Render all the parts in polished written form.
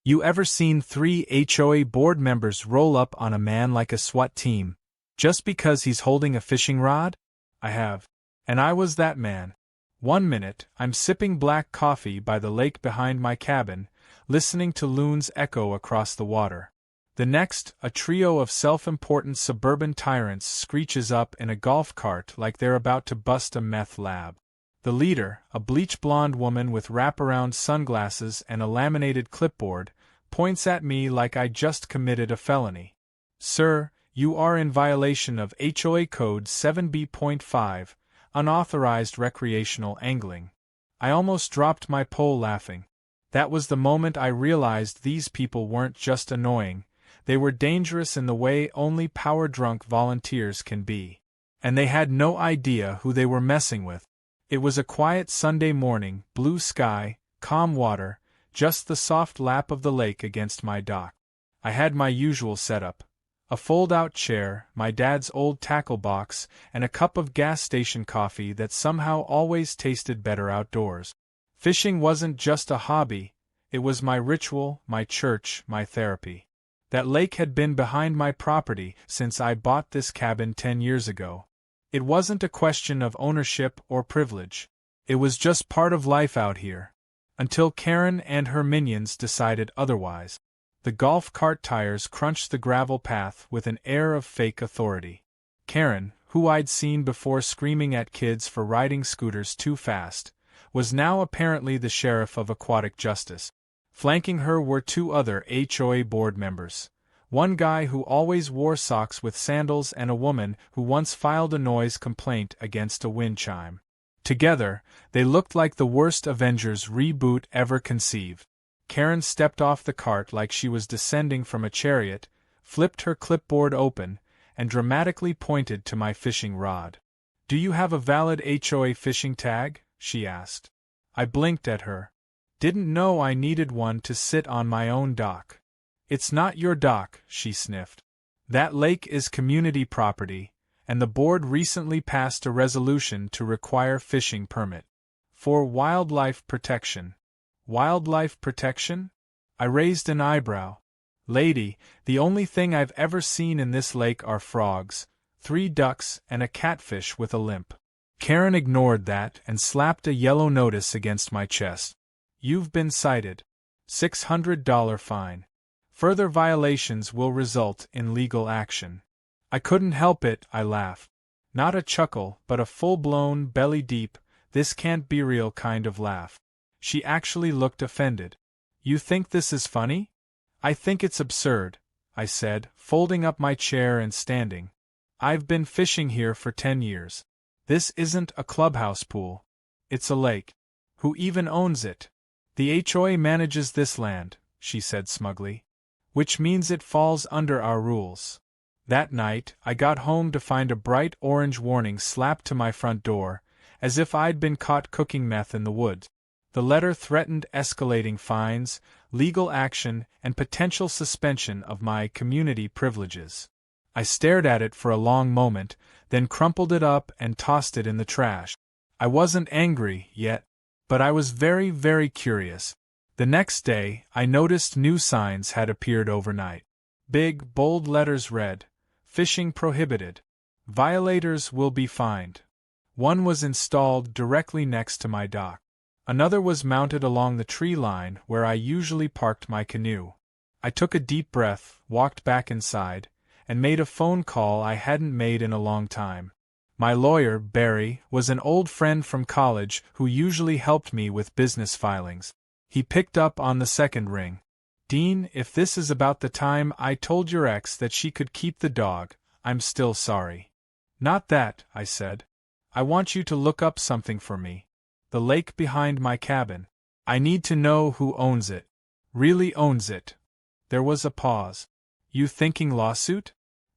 You ever seen 3 HOA board members roll up on a man like a SWAT team, just because he's holding a fishing rod? I have. And I was that man. 1 minute, I'm sipping black coffee by the lake behind my cabin, listening to loons echo across the water. The next, a trio of self-important suburban tyrants screeches up in a golf cart like they're about to bust a meth lab. The leader, a bleach-blonde woman with wraparound sunglasses and a laminated clipboard, points at me like I just committed a felony. "Sir, you are in violation of HOA Code 7B.5, unauthorized recreational angling." I almost dropped my pole laughing. That was the moment I realized these people weren't just annoying, they were dangerous in the way only power-drunk volunteers can be. And they had no idea who they were messing with. It was a quiet Sunday morning, blue sky, calm water, just the soft lap of the lake against my dock. I had my usual setup: a fold-out chair, my dad's old tackle box, and a cup of gas station coffee that somehow always tasted better outdoors. Fishing wasn't just a hobby, it was my ritual, my church, my therapy. That lake had been behind my property since I bought this cabin 10 years ago. It wasn't a question of ownership or privilege. It was just part of life out here. Until Karen and her minions decided otherwise. The golf cart tires crunched the gravel path with an air of fake authority. Karen, who I'd seen before screaming at kids for riding scooters too fast, was now apparently the sheriff of aquatic justice. Flanking her were 2 other HOA board members. One guy who always wore socks with sandals and a woman who once filed a noise complaint against a wind chime. Together, they looked like the worst Avengers reboot ever conceived. Karen stepped off the cart like she was descending from a chariot, flipped her clipboard open, and dramatically pointed to my fishing rod. "Do you have a valid HOA fishing tag?" she asked. I blinked at her. Didn't know I needed one to sit on my own dock. "It's not your dock," she sniffed. "That lake is community property, and the board recently passed a resolution to require fishing permit. For wildlife protection." "Wildlife protection?" I raised an eyebrow. "Lady, the only thing I've ever seen in this lake are frogs, 3 ducks, and a catfish with a limp." Karen ignored that and slapped a yellow notice against my chest. "You've been cited. $600 fine. Further violations will result in legal action." I couldn't help it, I laughed. Not a chuckle, but a full-blown, belly-deep, this can't be real kind of laugh. She actually looked offended. "You think this is funny?" "I think it's absurd," I said, folding up my chair and standing. "I've been fishing here for 10 years. This isn't a clubhouse pool. It's a lake. Who even owns it?" "The HOA manages this land," she said smugly. "Which means it falls under our rules." That night, I got home to find a bright orange warning slapped to my front door, as if I'd been caught cooking meth in the woods. The letter threatened escalating fines, legal action, and potential suspension of my community privileges. I stared at it for a long moment, then crumpled it up and tossed it in the trash. I wasn't angry yet, but I was very, very curious. The next day, I noticed new signs had appeared overnight. Big, bold letters read, "Fishing prohibited. Violators will be fined." One was installed directly next to my dock. Another was mounted along the tree line where I usually parked my canoe. I took a deep breath, walked back inside, and made a phone call I hadn't made in a long time. My lawyer, Barry, was an old friend from college who usually helped me with business filings. He picked up on the second ring. "Dean, if this is about the time I told your ex that she could keep the dog, I'm still sorry." "Not that," I said. "I want you to look up something for me. The lake behind my cabin. I need to know who owns it. Really owns it." There was a pause. "You thinking lawsuit?"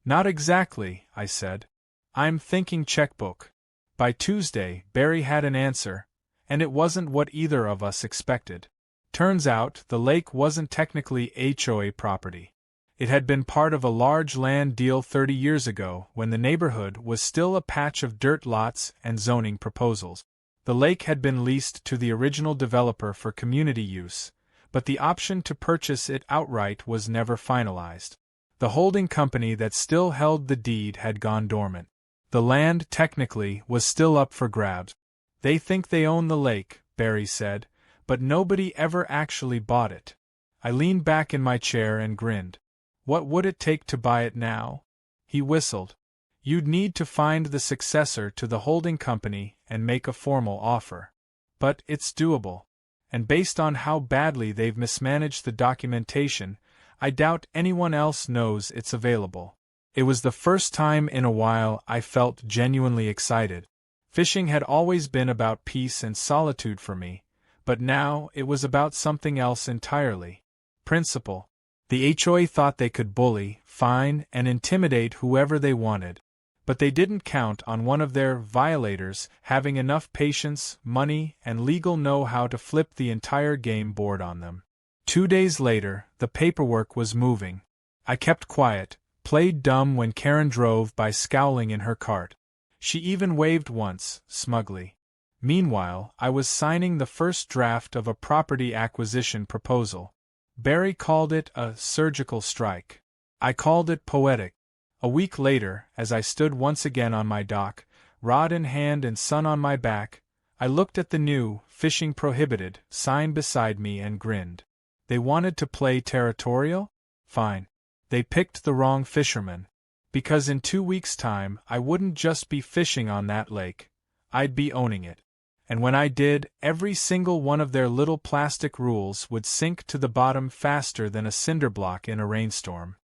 "Not exactly," I said. "I'm thinking checkbook." By Tuesday, Barry had an answer, and it wasn't what either of us expected. Turns out, the lake wasn't technically HOA property. It had been part of a large land deal 30 years ago when the neighborhood was still a patch of dirt lots and zoning proposals. The lake had been leased to the original developer for community use, but the option to purchase it outright was never finalized. The holding company that still held the deed had gone dormant. The land, technically, was still up for grabs. They think they own the lake, Barry said, but nobody ever actually bought it. I leaned back in my chair and grinned. What would it take to buy it now? He whistled. You'd need to find the successor to the holding company and make a formal offer. But it's doable. And based on how badly they've mismanaged the documentation, I doubt anyone else knows it's available. It was the first time in a while I felt genuinely excited. Fishing had always been about peace and solitude for me, but now it was about something else entirely. Principle. The HOA thought they could bully, fine, and intimidate whoever they wanted. But they didn't count on one of their violators having enough patience, money, and legal know-how to flip the entire game board on them. 2 days later, the paperwork was moving. I kept quiet, played dumb when Karen drove by scowling in her cart. She even waved once, smugly. Meanwhile, I was signing the first draft of a property acquisition proposal. Barry called it a surgical strike. I called it poetic. A week later, as I stood once again on my dock, rod in hand and sun on my back, I looked at the new, fishing prohibited, sign beside me and grinned. They wanted to play territorial? Fine. They picked the wrong fisherman. Because in 2 weeks' time, I wouldn't just be fishing on that lake, I'd be owning it. And when I did, every single one of their little plastic rules would sink to the bottom faster than a cinder block in a rainstorm.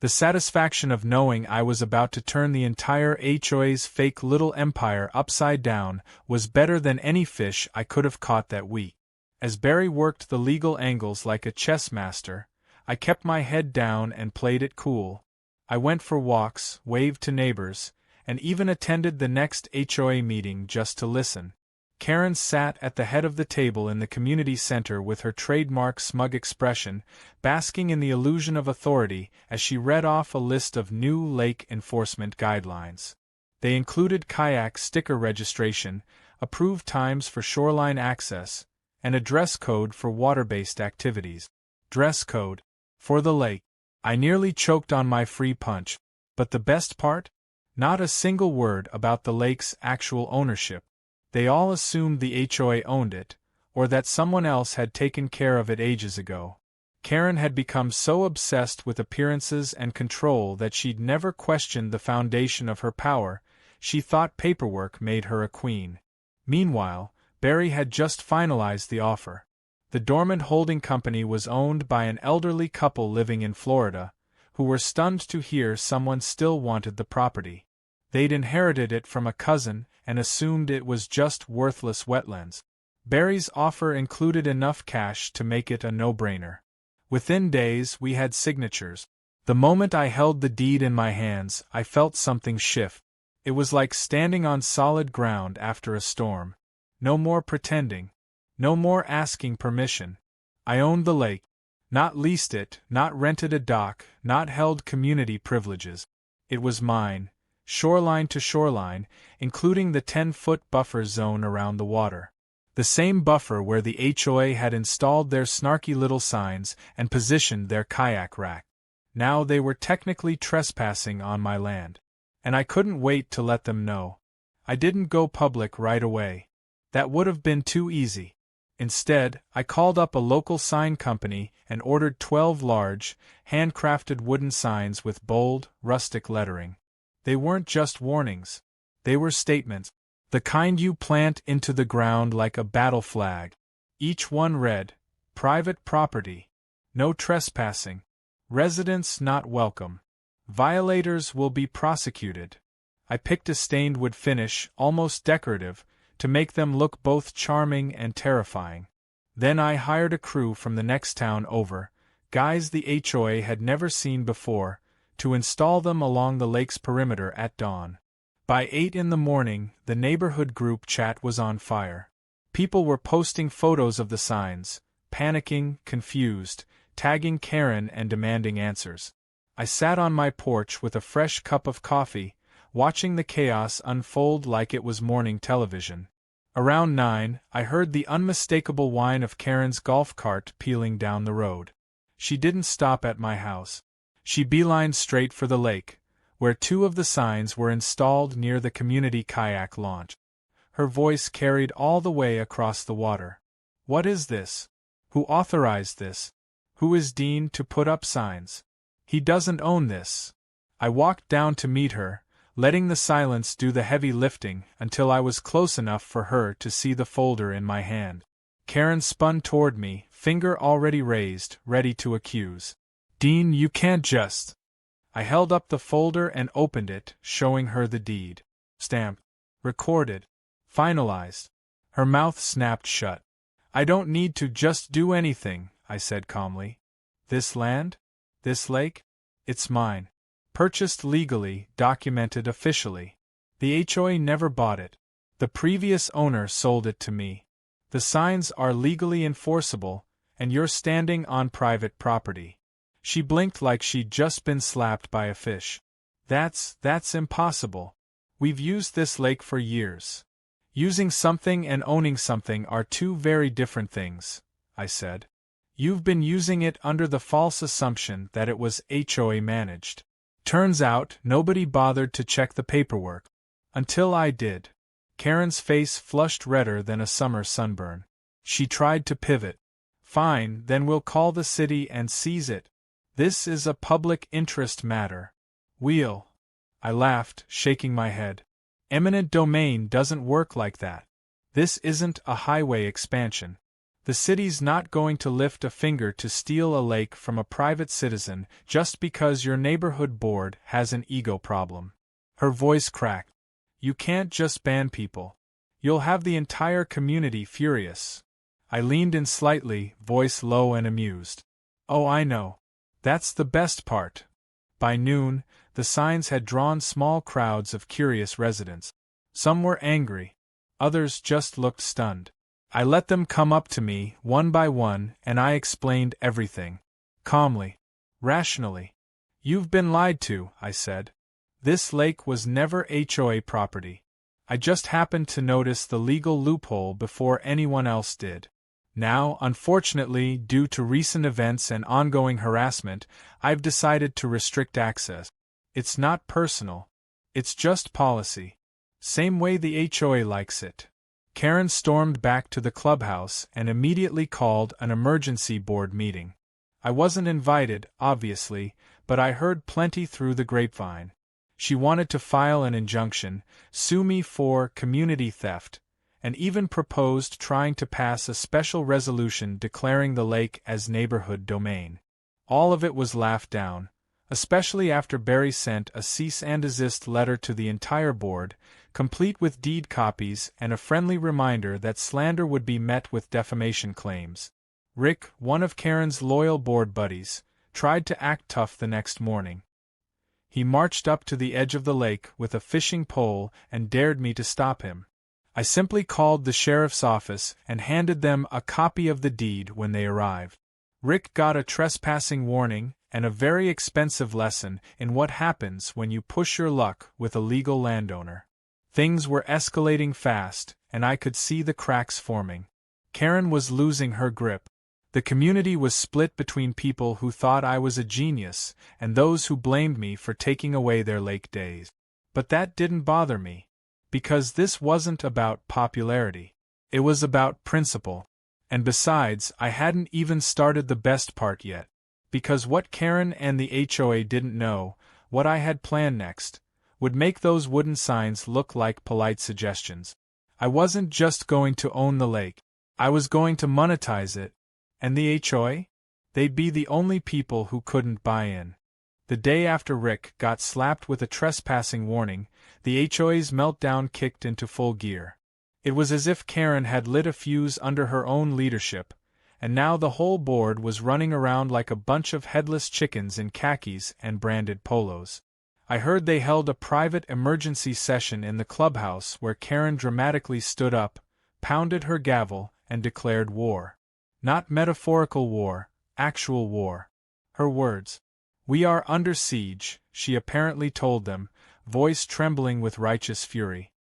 The satisfaction of knowing I was about to turn the entire HOA's fake little empire upside down was better than any fish I could have caught that week. As Barry worked the legal angles like a chess master, I kept my head down and played it cool. I went for walks, waved to neighbors, and even attended the next HOA meeting just to listen. Karen sat at the head of the table in the community center with her trademark smug expression, basking in the illusion of authority as she read off a list of new lake enforcement guidelines. They included kayak sticker registration, approved times for shoreline access, and a dress code for water-based activities. Dress code. For the lake. I nearly choked on my free punch. But the best part? Not a single word about the lake's actual ownership. They all assumed the HOA owned it, or that someone else had taken care of it ages ago. Karen had become so obsessed with appearances and control that she'd never questioned the foundation of her power. She thought paperwork made her a queen. Meanwhile, Barry had just finalized the offer. The dormant holding company was owned by an elderly couple living in Florida, who were stunned to hear someone still wanted the property. They'd inherited it from a cousin and assumed it was just worthless wetlands. Barry's offer included enough cash to make it a no-brainer. Within days, we had signatures. The moment I held the deed in my hands, I felt something shift. It was like standing on solid ground after a storm. No more pretending. No more asking permission. I owned the lake. Not leased it, not rented a dock, not held community privileges. It was mine. Shoreline to shoreline, including the 10-foot buffer zone around the water. The same buffer where the HOA had installed their snarky little signs and positioned their kayak rack. Now they were technically trespassing on my land. And I couldn't wait to let them know. I didn't go public right away. That would have been too easy. Instead, I called up a local sign company and ordered 12 large, handcrafted wooden signs with bold, rustic lettering. They weren't just warnings. They were statements. The kind you plant into the ground like a battle flag. Each one read, "Private property. No trespassing. Residents not welcome. Violators will be prosecuted." I picked a stained wood finish, almost decorative, to make them look both charming and terrifying. Then I hired a crew from the next town over, guys the HOA had never seen before, to install them along the lake's perimeter at dawn. By 8 in the morning, the neighborhood group chat was on fire. People were posting photos of the signs, panicking, confused, tagging Karen and demanding answers. I sat on my porch with a fresh cup of coffee, watching the chaos unfold like it was morning television. Around 9, I heard the unmistakable whine of Karen's golf cart peeling down the road. She didn't stop at my house. She beelined straight for the lake, where 2 of the signs were installed near the community kayak launch. Her voice carried all the way across the water. What is this? Who authorized this? Who is deemed to put up signs? He doesn't own this. I walked down to meet her, letting the silence do the heavy lifting until I was close enough for her to see the folder in my hand. Karen spun toward me, finger already raised, ready to accuse. Dean, you can't just... I held up the folder and opened it, showing her the deed. Stamped. Recorded. Finalized. Her mouth snapped shut. I don't need to just do anything, I said calmly. This land? This lake? It's mine. Purchased legally, documented officially. The HOA never bought it. The previous owner sold it to me. The signs are legally enforceable, and you're standing on private property. She blinked like she'd just been slapped by a fish. That's impossible. We've used this lake for years. Using something and owning something are 2 very different things, I said. You've been using it under the false assumption that it was HOA managed. Turns out, nobody bothered to check the paperwork. Until I did. Karen's face flushed redder than a summer sunburn. She tried to pivot. Fine, then we'll call the city and seize it. This is a public interest matter. We'll. I laughed, shaking my head. Eminent domain doesn't work like that. This isn't a highway expansion. The city's not going to lift a finger to steal a lake from a private citizen just because your neighborhood board has an ego problem. Her voice cracked. You can't just ban people. You'll have the entire community furious. I leaned in slightly, voice low and amused. Oh, I know. That's the best part. By noon, the signs had drawn small crowds of curious residents. Some were angry. Others just looked stunned. I let them come up to me, one by one, and I explained everything. Calmly. Rationally. You've been lied to, I said. This lake was never HOA property. I just happened to notice the legal loophole before anyone else did. Now, unfortunately, due to recent events and ongoing harassment, I've decided to restrict access. It's not personal. It's just policy. Same way the HOA likes it. Karen stormed back to the clubhouse and immediately called an emergency board meeting. I wasn't invited, obviously, but I heard plenty through the grapevine. She wanted to file an injunction, sue me for community theft, and even proposed trying to pass a special resolution declaring the lake as neighborhood domain. All of it was laughed down, especially after Barry sent a cease and desist letter to the entire board, complete with deed copies and a friendly reminder that slander would be met with defamation claims. Rick, one of Karen's loyal board buddies, tried to act tough the next morning. He marched up to the edge of the lake with a fishing pole and dared me to stop him. I simply called the sheriff's office and handed them a copy of the deed when they arrived. Rick got a trespassing warning and a very expensive lesson in what happens when you push your luck with a legal landowner. Things were escalating fast, and I could see the cracks forming. Karen was losing her grip. The community was split between people who thought I was a genius and those who blamed me for taking away their lake days. But that didn't bother me. Because this wasn't about popularity. It was about principle. And besides, I hadn't even started the best part yet. Because what Karen and the HOA didn't know, what I had planned next, would make those wooden signs look like polite suggestions. I wasn't just going to own the lake. I was going to monetize it. And the HOA? They'd be the only people who couldn't buy in. The day after Rick got slapped with a trespassing warning, the HOA's meltdown kicked into full gear. It was as if Karen had lit a fuse under her own leadership, and now the whole board was running around like a bunch of headless chickens in khakis and branded polos. I heard they held a private emergency session in the clubhouse where Karen dramatically stood up, pounded her gavel, and declared war. Not metaphorical war, actual war. Her words. "We are under siege," she apparently told them, voice trembling with righteous fury.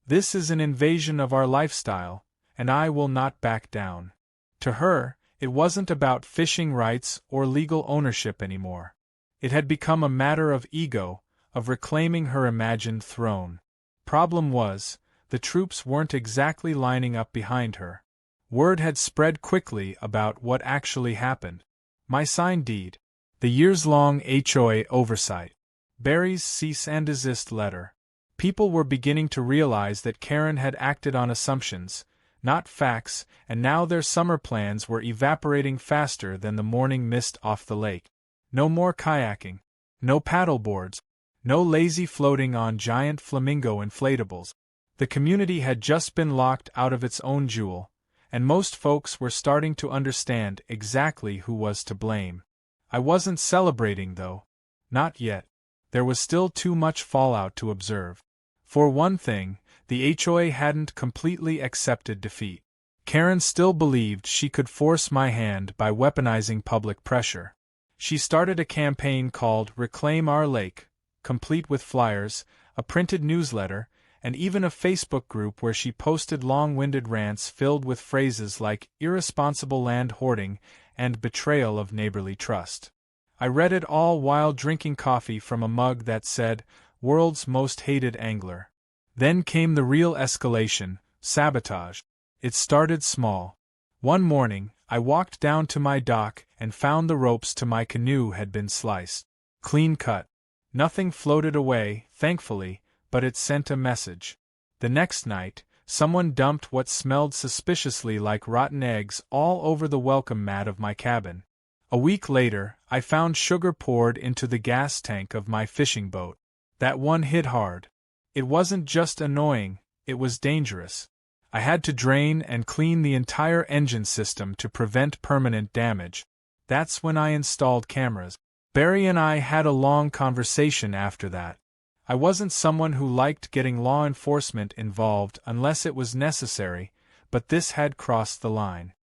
This is an invasion of our lifestyle, and I will not back down. To her, it wasn't about fishing rights or legal ownership anymore. It had become a matter of ego, of reclaiming her imagined throne. Problem was, the troops weren't exactly lining up behind her. Word had spread quickly about what actually happened. My signed deed. The years-long HOA oversight. Barry's cease and desist letter. People were beginning to realize that Karen had acted on assumptions, not facts, and now their summer plans were evaporating faster than the morning mist off the lake. No more kayaking. No paddleboards. No lazy floating on giant flamingo inflatables. The community had just been locked out of its own jewel, and most folks were starting to understand exactly who was to blame. I wasn't celebrating, though. Not yet. There was still too much fallout to observe. For one thing, the HOA hadn't completely accepted defeat. Karen still believed she could force my hand by weaponizing public pressure. She started a campaign called Reclaim Our Lake, complete with flyers, a printed newsletter, and even a Facebook group where she posted long-winded rants filled with phrases like irresponsible land hoarding and betrayal of neighborly trust. I read it all while drinking coffee from a mug that said, "World's Most Hated Angler." Then came the real escalation, sabotage. It started small. One morning, I walked down to my dock and found the ropes to my canoe had been sliced. Clean cut. Nothing floated away, thankfully, but it sent a message. The next night, someone dumped what smelled suspiciously like rotten eggs all over the welcome mat of my cabin. A week later, I found sugar poured into the gas tank of my fishing boat. That one hit hard. It wasn't just annoying, it was dangerous. I had to drain and clean the entire engine system to prevent permanent damage. That's when I installed cameras. Barry and I had a long conversation after that. I wasn't someone who liked getting law enforcement involved unless it was necessary, but this had crossed the line.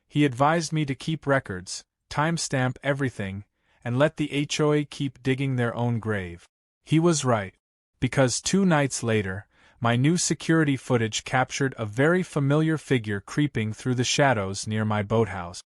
He advised me to keep records, timestamp everything, and let the HOA keep digging their own grave. He was right, because 2 nights later, my new security footage captured a very familiar figure creeping through the shadows near my boathouse.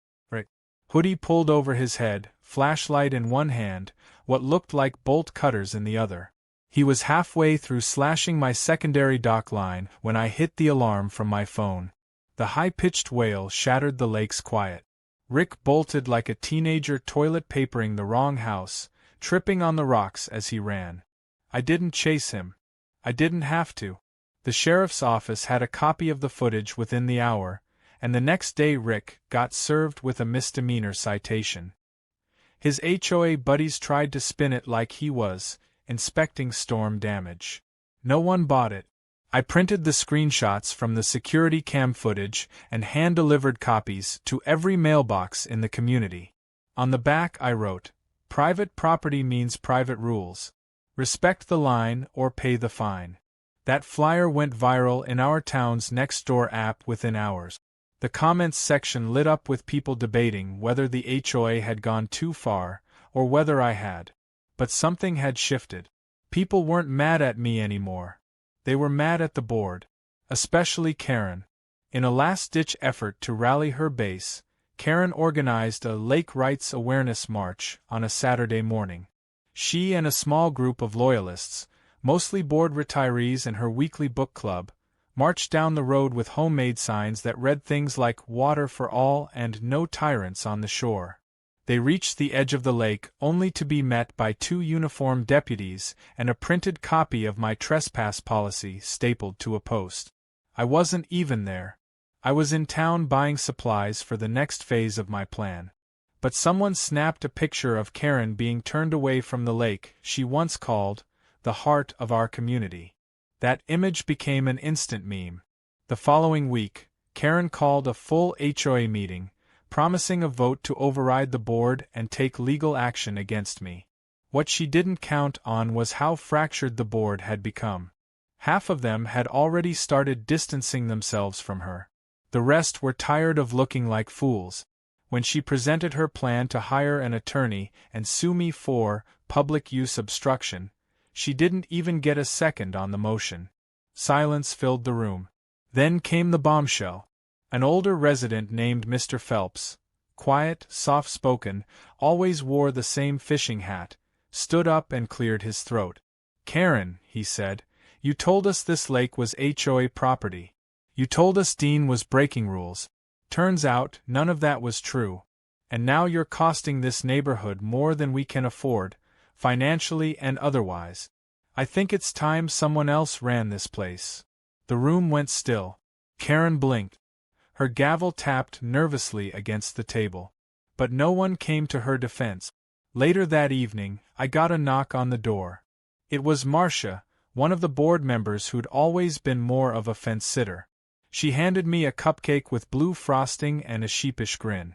Hoodie pulled over his head, flashlight in one hand, what looked like bolt cutters in the other. He was halfway through slashing my secondary dock line when I hit the alarm from my phone. The high-pitched wail shattered the lake's quiet. Rick bolted like a teenager toilet papering the wrong house, tripping on the rocks as he ran. I didn't chase him. I didn't have to. The sheriff's office had a copy of the footage within the hour, and the next day Rick got served with a misdemeanor citation. His HOA buddies tried to spin it like he was inspecting storm damage. No one bought it. I printed the screenshots from the security cam footage and hand-delivered copies to every mailbox in the community. On the back I wrote, "Private property means private rules. Respect the line or pay the fine." That flyer went viral in our town's Nextdoor app within hours. The comments section lit up with people debating whether the HOA had gone too far, or whether I had. But something had shifted. People weren't mad at me anymore. They were mad at the board. Especially Karen. In a last-ditch effort to rally her base, Karen organized a Lake Rights Awareness March on a Saturday morning. She and a small group of loyalists, mostly board retirees and her weekly book club, marched down the road with homemade signs that read things like "Water for All" and "No Tyrants on the Shore." They reached the edge of the lake only to be met by 2 uniformed deputies and a printed copy of my trespass policy stapled to a post. I wasn't even there. I was in town buying supplies for the next phase of my plan. But someone snapped a picture of Karen being turned away from the lake she once called the heart of our community. That image became an instant meme. The following week, Karen called a full HOA meeting, promising a vote to override the board and take legal action against me. What she didn't count on was how fractured the board had become. Half of them had already started distancing themselves from her. The rest were tired of looking like fools. When she presented her plan to hire an attorney and sue me for public use obstruction, she didn't even get a second on the motion. Silence filled the room. Then came the bombshell. An older resident named Mr. Phelps, quiet, soft-spoken, always wore the same fishing hat, stood up and cleared his throat. "Karen," he said, "you told us this lake was HOA property. You told us Dean was breaking rules. Turns out, none of that was true. And now you're costing this neighborhood more than we can afford, financially and otherwise. I think it's time someone else ran this place." The room went still. Karen blinked. Her gavel tapped nervously against the table. But no one came to her defense. Later that evening, I got a knock on the door. It was Marcia, one of the board members who'd always been more of a fence-sitter. She handed me a cupcake with blue frosting and a sheepish grin.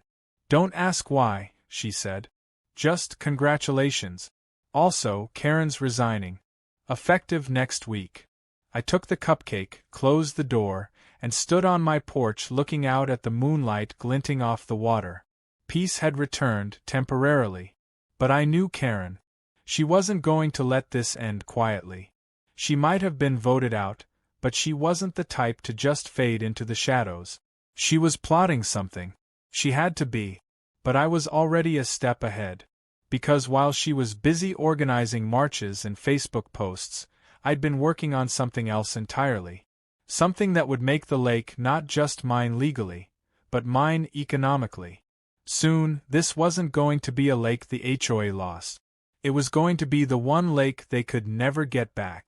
"Don't ask why," she said. "Just congratulations. Also, Karen's resigning. Effective next week." I took the cupcake, closed the door, and stood on my porch looking out at the moonlight glinting off the water. Peace had returned, temporarily. But I knew Karen. She wasn't going to let this end quietly. She might have been voted out, but she wasn't the type to just fade into the shadows. She was plotting something. She had to be. But I was already a step ahead. Because while she was busy organizing marches and Facebook posts, I'd been working on something else entirely. Something that would make the lake not just mine legally, but mine economically. Soon, this wasn't going to be a lake the HOA lost. It was going to be the one lake they could never get back.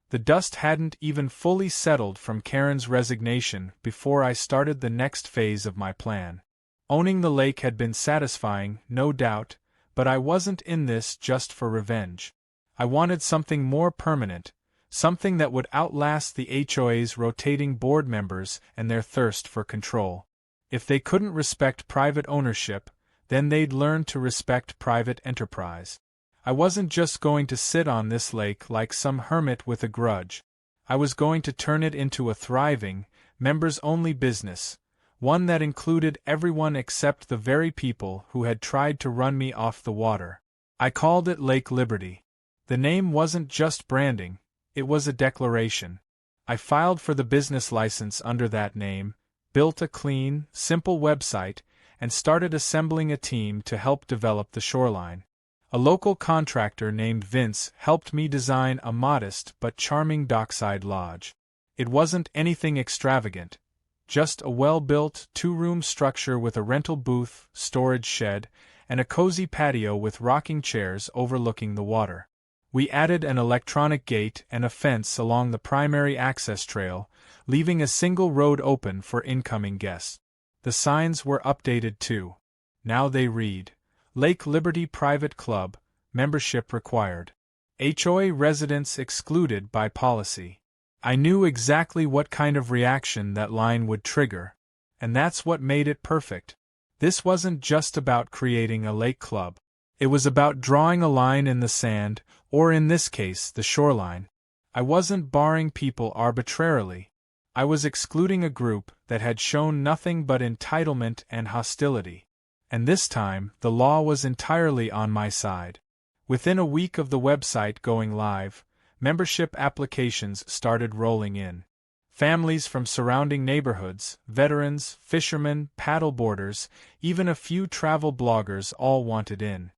The dust hadn't even fully settled from Karen's resignation before I started the next phase of my plan. Owning the lake had been satisfying, no doubt, but I wasn't in this just for revenge. I wanted something more permanent, something that would outlast the HOA's rotating board members and their thirst for control. If they couldn't respect private ownership, then they'd learn to respect private enterprise. I wasn't just going to sit on this lake like some hermit with a grudge. I was going to turn it into a thriving, members-only business, one that included everyone except the very people who had tried to run me off the water. I called it Lake Liberty. The name wasn't just branding, it was a declaration. I filed for the business license under that name, built a clean, simple website, and started assembling a team to help develop the shoreline. A local contractor named Vince helped me design a modest but charming dockside lodge. It wasn't anything extravagant, just a well-built, two-room structure with a rental booth, storage shed, and a cozy patio with rocking chairs overlooking the water. We added an electronic gate and a fence along the primary access trail, leaving a single road open for incoming guests. The signs were updated too. Now they read, Lake Liberty Private Club, membership required. HOA residents excluded by policy. I knew exactly what kind of reaction that line would trigger, and that's what made it perfect. This wasn't just about creating a lake club. It was about drawing a line in the sand, or in this case, the shoreline. I wasn't barring people arbitrarily. I was excluding a group that had shown nothing but entitlement and hostility. And this time, the law was entirely on my side. Within a week of the website going live, membership applications started rolling in. Families from surrounding neighborhoods, veterans, fishermen, paddleboarders, even a few travel bloggers all wanted in.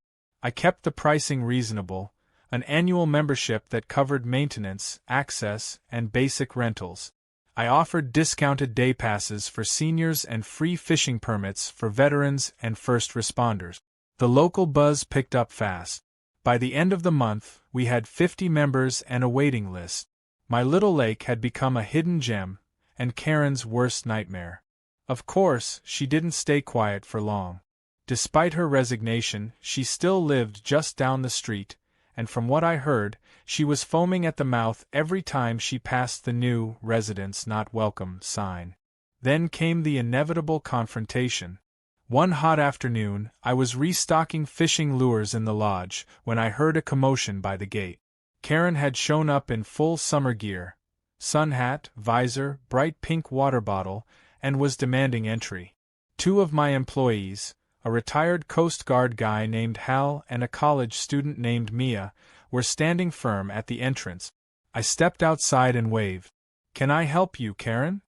I kept the pricing reasonable, an annual membership that covered maintenance, access, and basic rentals. I offered discounted day passes for seniors and free fishing permits for veterans and first responders. The local buzz picked up fast. By the end of the month, we had 50 members and a waiting list. My little lake had become a hidden gem, and Karen's worst nightmare. Of course, she didn't stay quiet for long. Despite her resignation, she still lived just down the street, and from what I heard, she was foaming at the mouth every time she passed the new "Residents Not Welcome" sign. Then came the inevitable confrontation. One hot afternoon, I was restocking fishing lures in the lodge when I heard a commotion by the gate. Karen had shown up in full summer gear, sun hat, visor, bright pink water bottle, and was demanding entry. Two of my employees, a retired Coast Guard guy named Hal and a college student named Mia, were standing firm at the entrance. I stepped outside and waved. Can I help you, Karen?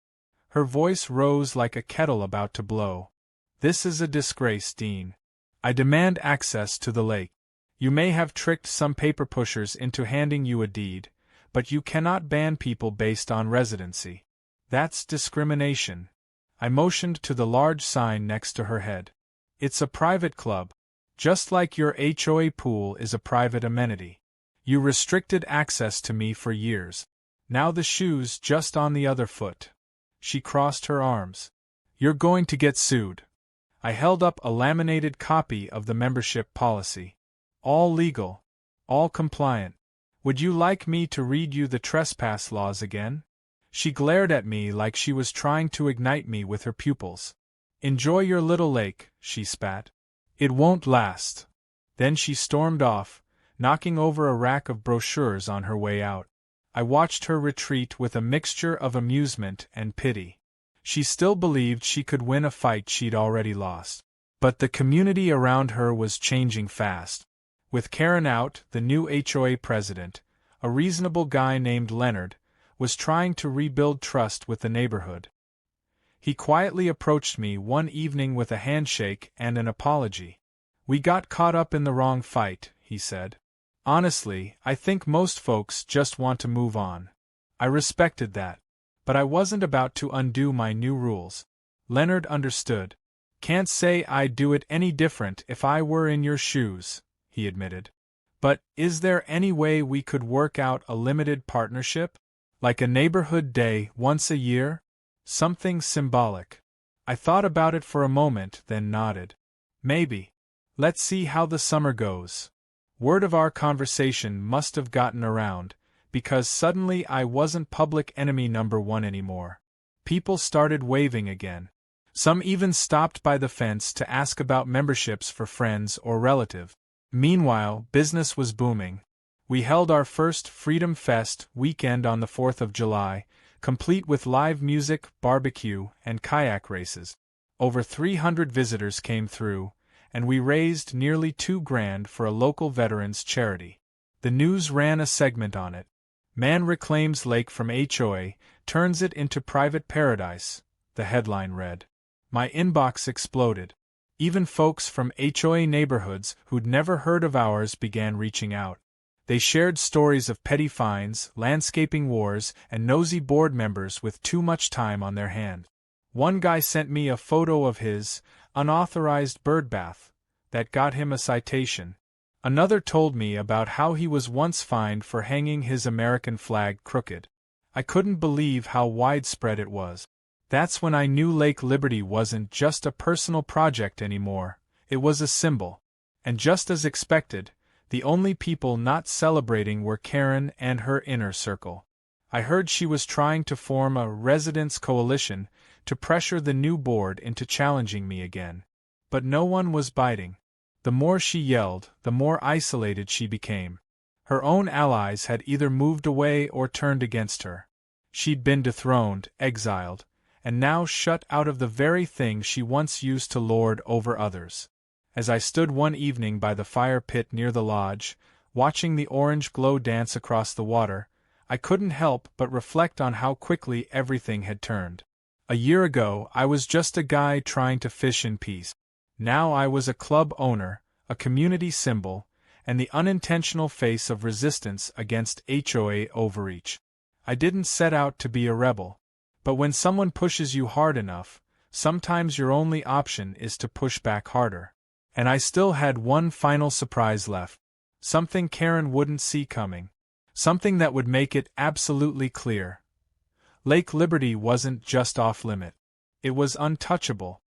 Her voice rose like a kettle about to blow. This is a disgrace, Dean. I demand access to the lake. You may have tricked some paper pushers into handing you a deed, but you cannot ban people based on residency. That's discrimination. I motioned to the large sign next to her head. It's a private club. Just like your HOA pool is a private amenity. You restricted access to me for years. Now the shoe's just on the other foot. She crossed her arms. You're going to get sued. I held up a laminated copy of the membership policy. All legal. All compliant. Would you like me to read you the trespass laws again? She glared at me like she was trying to ignite me with her pupils. Enjoy your little lake, she spat. It won't last. Then she stormed off, knocking over a rack of brochures on her way out. I watched her retreat with a mixture of amusement and pity. She still believed she could win a fight she'd already lost. But the community around her was changing fast. With Karen out, the new HOA president, a reasonable guy named Leonard, was trying to rebuild trust with the neighborhood. He quietly approached me one evening with a handshake and an apology. We got caught up in the wrong fight, he said. Honestly, I think most folks just want to move on. I respected that. But I wasn't about to undo my new rules. Leonard understood. Can't say I'd do it any different if I were in your shoes, he admitted. But is there any way we could work out a limited partnership? Like a neighborhood day once a year? Something symbolic. I thought about it for a moment, then nodded. Maybe. Let's see how the summer goes. Word of our conversation must have gotten around, because suddenly I wasn't public enemy number one anymore. People started waving again. Some even stopped by the fence to ask about memberships for friends or relatives. Meanwhile, business was booming. We held our first Freedom Fest weekend on the 4th of July, complete with live music, barbecue, and kayak races. Over 300 visitors came through, and we raised nearly $2,000 for a local veterans charity. The news ran a segment on it. Man reclaims lake from HOA, turns it into private paradise, the headline read. My inbox exploded. Even folks from HOA neighborhoods who'd never heard of ours began reaching out. They shared stories of petty fines, landscaping wars, and nosy board members with too much time on their hands. One guy sent me a photo of his unauthorized birdbath that got him a citation. Another told me about how he was once fined for hanging his American flag crooked. I couldn't believe how widespread it was. That's when I knew Lake Liberty wasn't just a personal project anymore, it was a symbol. And just as expected, the only people not celebrating were Karen and her inner circle. I heard she was trying to form a residents' coalition to pressure the new board into challenging me again. But no one was biting. The more she yelled, the more isolated she became. Her own allies had either moved away or turned against her. She'd been dethroned, exiled, and now shut out of the very thing she once used to lord over others. As I stood one evening by the fire pit near the lodge, watching the orange glow dance across the water, I couldn't help but reflect on how quickly everything had turned. A year ago, I was just a guy trying to fish in peace. Now I was a club owner, a community symbol, and the unintentional face of resistance against HOA overreach. I didn't set out to be a rebel. But when someone pushes you hard enough, sometimes your only option is to push back harder. And I still had one final surprise left. Something Karen wouldn't see coming. Something that would make it absolutely clear. Lake Liberty wasn't just off-limit. It was untouchable.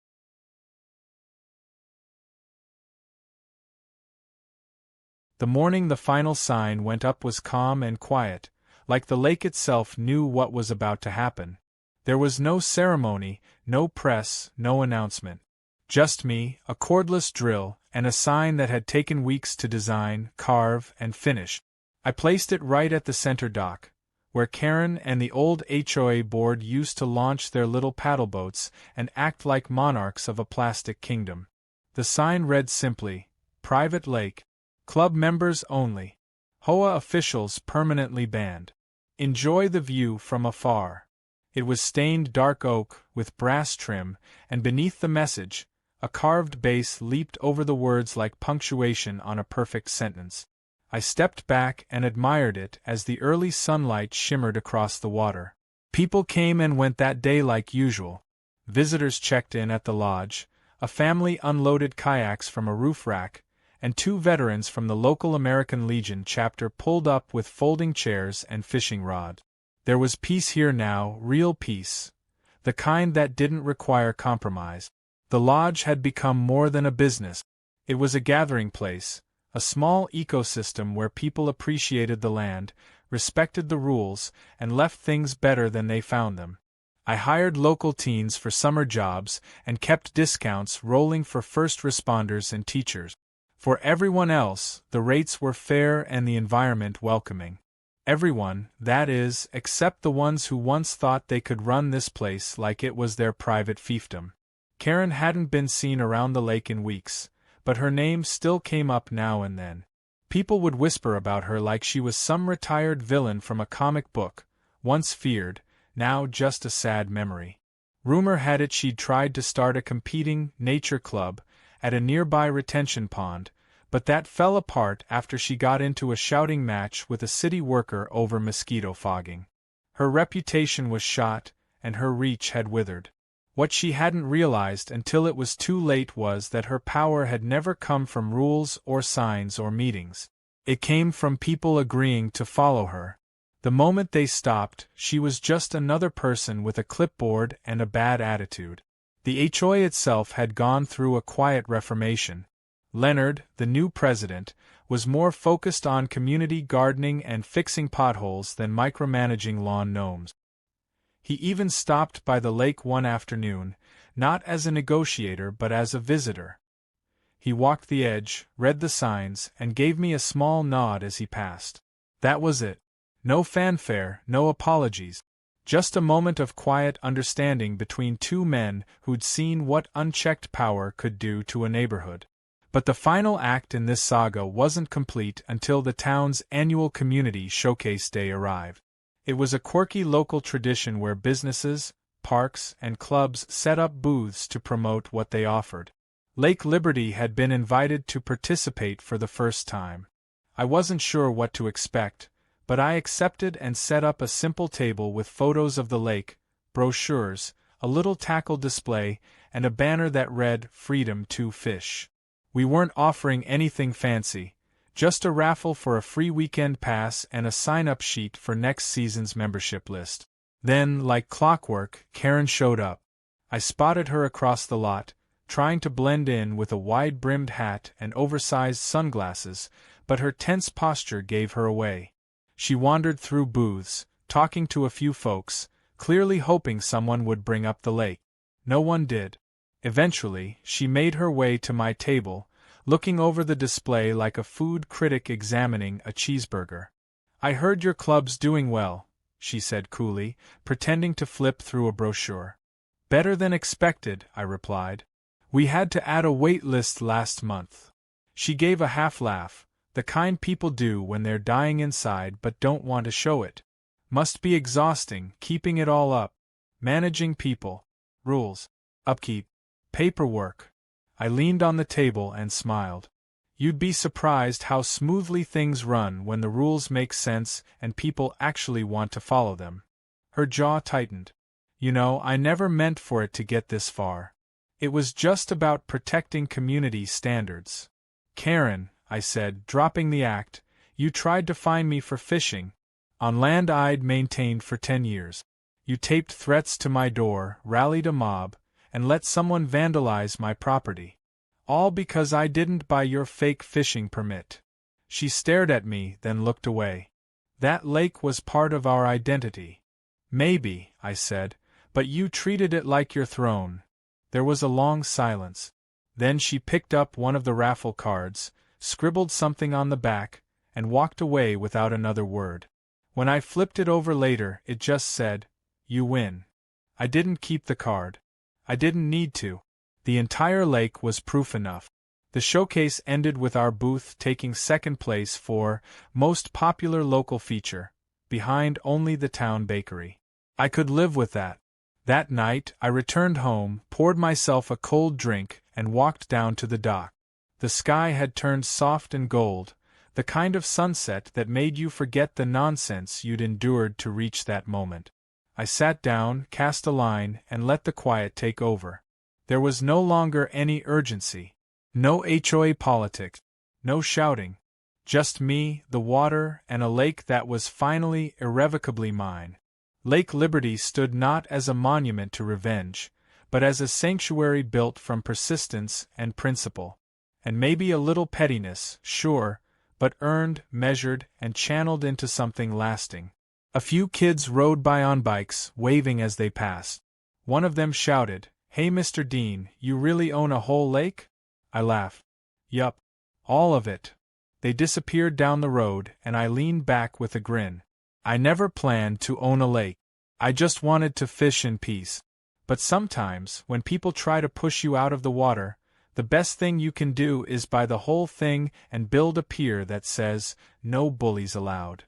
The morning the final sign went up was calm and quiet, like the lake itself knew what was about to happen. There was no ceremony, no press, no announcement. Just me, a cordless drill, and a sign that had taken weeks to design, carve, and finish. I placed it right at the center dock, where Karen and the old HOA board used to launch their little paddle boats and act like monarchs of a plastic kingdom. The sign read simply, Private Lake. Club members only. HOA officials permanently banned. Enjoy the view from afar. It was stained dark oak, with brass trim, and beneath the message, a carved base leaped over the words like punctuation on a perfect sentence. I stepped back and admired it as the early sunlight shimmered across the water. People came and went that day like usual. Visitors checked in at the lodge, a family unloaded kayaks from a roof rack, and 2 veterans from the local American Legion chapter pulled up with folding chairs and fishing rods. There was peace here now, real peace. The kind that didn't require compromise. The lodge had become more than a business. It was a gathering place, a small ecosystem where people appreciated the land, respected the rules, and left things better than they found them. I hired local teens for summer jobs and kept discounts rolling for first responders and teachers. For everyone else, the rates were fair and the environment welcoming. Everyone, that is, except the ones who once thought they could run this place like it was their private fiefdom. Karen hadn't been seen around the lake in weeks, but her name still came up now and then. People would whisper about her like she was some retired villain from a comic book, once feared, now just a sad memory. Rumor had it she'd tried to start a competing nature club at a nearby retention pond, but that fell apart after she got into a shouting match with a city worker over mosquito fogging. Her reputation was shot, and her reach had withered. What she hadn't realized until it was too late was that her power had never come from rules or signs or meetings. It came from people agreeing to follow her. The moment they stopped, she was just another person with a clipboard and a bad attitude. The HOA itself had gone through a quiet reformation. Leonard, the new president, was more focused on community gardening and fixing potholes than micromanaging lawn gnomes. He even stopped by the lake one afternoon, not as a negotiator but as a visitor. He walked the edge, read the signs, and gave me a small nod as he passed. That was it. No fanfare, no apologies. Just a moment of quiet understanding between 2 men who'd seen what unchecked power could do to a neighborhood. But the final act in this saga wasn't complete until the town's annual community showcase day arrived. It was a quirky local tradition where businesses, parks, and clubs set up booths to promote what they offered. Lake Liberty had been invited to participate for the first time. I wasn't sure what to expect, but I accepted and set up a simple table with photos of the lake, brochures, a little tackle display, and a banner that read, "Freedom to Fish." We weren't offering anything fancy, just a raffle for a free weekend pass and a sign-up sheet for next season's membership list. Then, like clockwork, Karen showed up. I spotted her across the lot, trying to blend in with a wide-brimmed hat and oversized sunglasses, but her tense posture gave her away. She wandered through booths, talking to a few folks, clearly hoping someone would bring up the lake. No one did. Eventually, she made her way to my table, looking over the display like a food critic examining a cheeseburger. "I heard your club's doing well," she said coolly, pretending to flip through a brochure. "Better than expected," I replied. "We had to add a wait list last month." She gave a half laugh, the kind people do when they're dying inside but don't want to show it. Must be exhausting, keeping it all up. Managing people. Rules. Upkeep. Paperwork. I leaned on the table and smiled. You'd be surprised how smoothly things run when the rules make sense and people actually want to follow them. Her jaw tightened. You know, I never meant for it to get this far. It was just about protecting community standards. "Karen," I said, dropping the act, "you tried to fine me for fishing. On land I'd maintained for 10 years. You taped threats to my door, rallied a mob, and let someone vandalize my property. All because I didn't buy your fake fishing permit." She stared at me, then looked away. "That lake was part of our identity." "Maybe," I said, "but you treated it like your throne." There was a long silence. Then she picked up one of the raffle cards, scribbled something on the back, and walked away without another word. When I flipped it over later, it just said, "You win." I didn't keep the card. I didn't need to. The entire lake was proof enough. The showcase ended with our booth taking second place for Most Popular Local Feature. behind only the town bakery. I could live with that. That night, I returned home, poured myself a cold drink, and walked down to the dock. The sky had turned soft and gold, the kind of sunset that made you forget the nonsense you'd endured to reach that moment. I sat down, cast a line, and let the quiet take over. There was no longer any urgency. No HOA politics. No shouting. Just me, the water, and a lake that was finally, irrevocably mine. Lake Liberty stood not as a monument to revenge, but as a sanctuary built from persistence and principle. And maybe a little pettiness, sure, but earned, measured, and channeled into something lasting. A few kids rode by on bikes, waving as they passed. One of them shouted, "Hey Mr. Dean, you really own a whole lake?" I laughed. "Yup. All of it." They disappeared down the road, and I leaned back with a grin. I never planned to own a lake. I just wanted to fish in peace. But sometimes, when people try to push you out of the water, the best thing you can do is buy the whole thing and build a pier that says, "No bullies allowed."